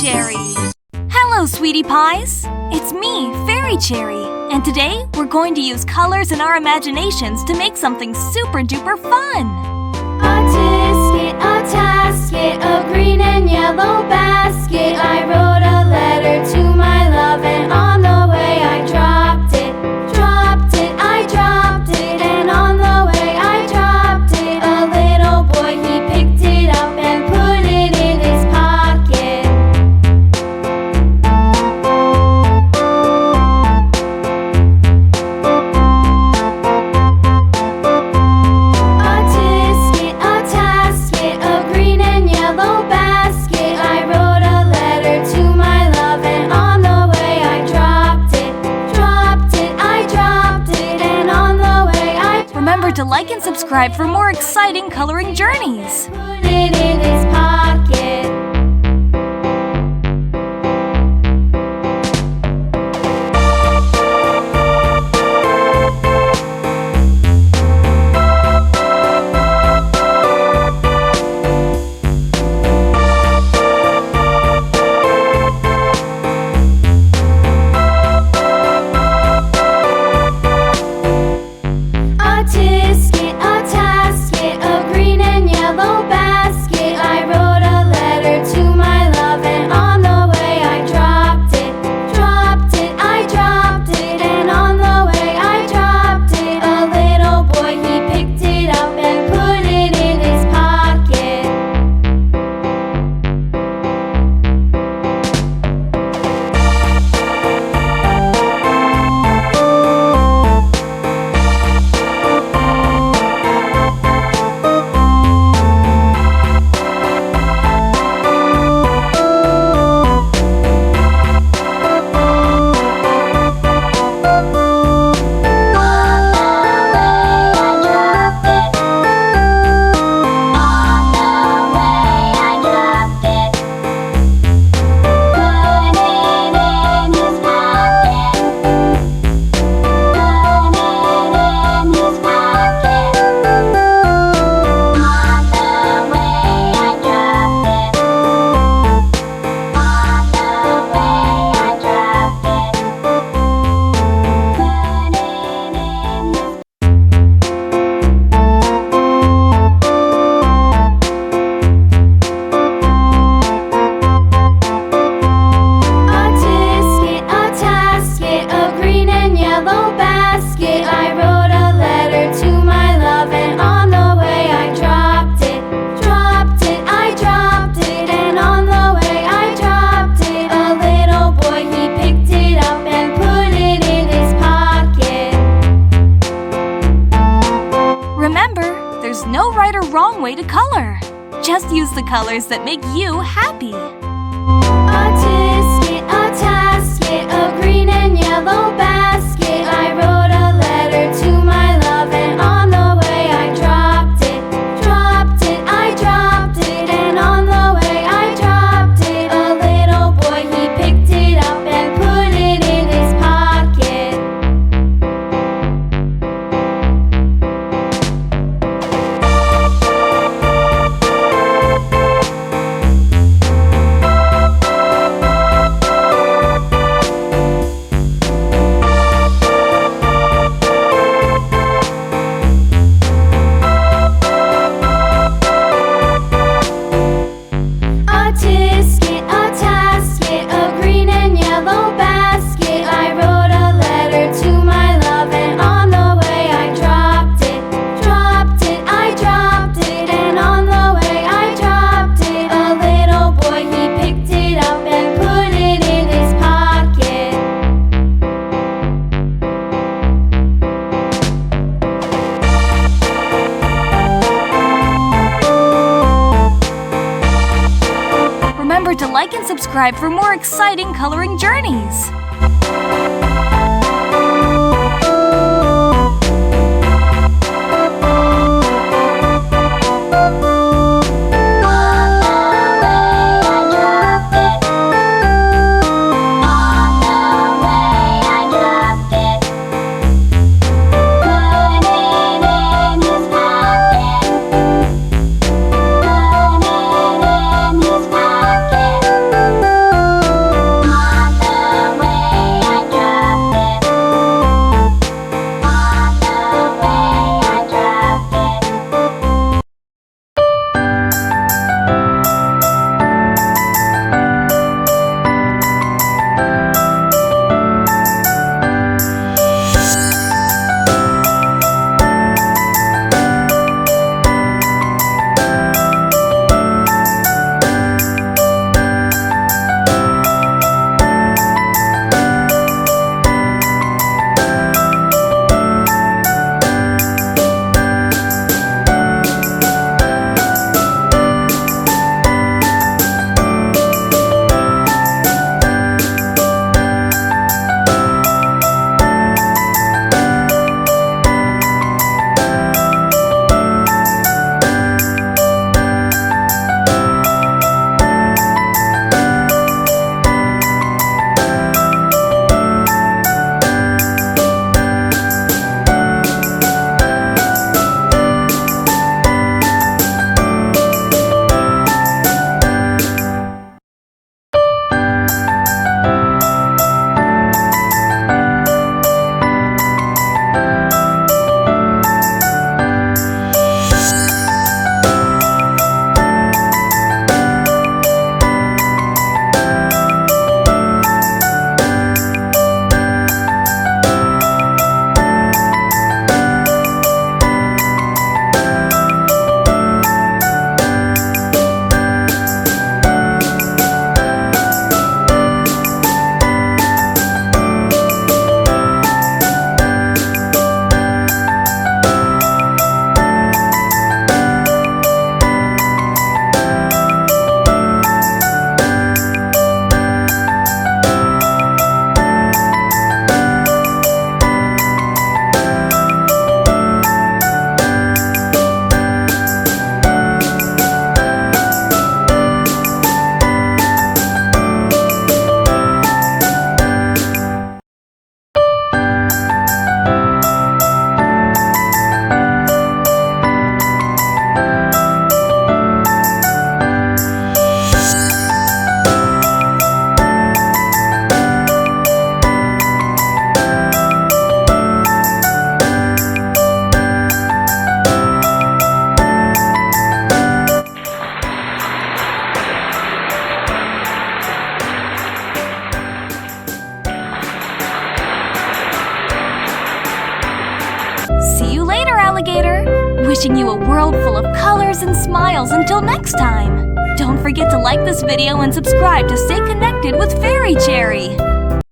Cherry. Hello, sweetie pies. It's me, Fairy Cherry, and today we're going to use colors and our imaginations to make something super duper fun. A tasket, a green and yellow basket. I wrote a letter to my love, and on the way I dropped it, I dropped it, and on the way I dropped it. A little boy, he picked it up and put it in his pocket. A tasket, a green and yellow basket. I wrote a letter to my love, and on the way I dropped it, I dropped it, and on the way I Remember to like and subscribe for more exciting coloring journeys. put it in his pocket. A tasket, a green and yellow basket. I wrote a letter to my love, and on the way I dropped it, I dropped it, and on the way I dropped it. A little boy, he picked it up and put it in his pocket. A tasket, a green and yellow basket. I wrote a letter to my love, and on the way I dropped it, I dropped it, and on the way I dropped it. A little boy, he picked it up and put it in his pocket. Remember, there's no right or wrong way to color. Just use the colors that make you happy. A tasket, a green and yellow basket. I wrote a letter to my love, and on the way I dropped it, I dropped it, and on the way I dropped it. A little boy, he picked it up and put it in his pocket. A tasket, a green and yellow basket. I wrote a letter to my love, and on the way I dropped it, I dropped it, and on the way I dropped it. A little boy, he picked it up and put it in his pocket. Remember to like and subscribe for more exciting coloring journeys. wishing you a world full of colors and smiles until next time. Don't forget to like this video and subscribe to stay connected with Fairy Cherry.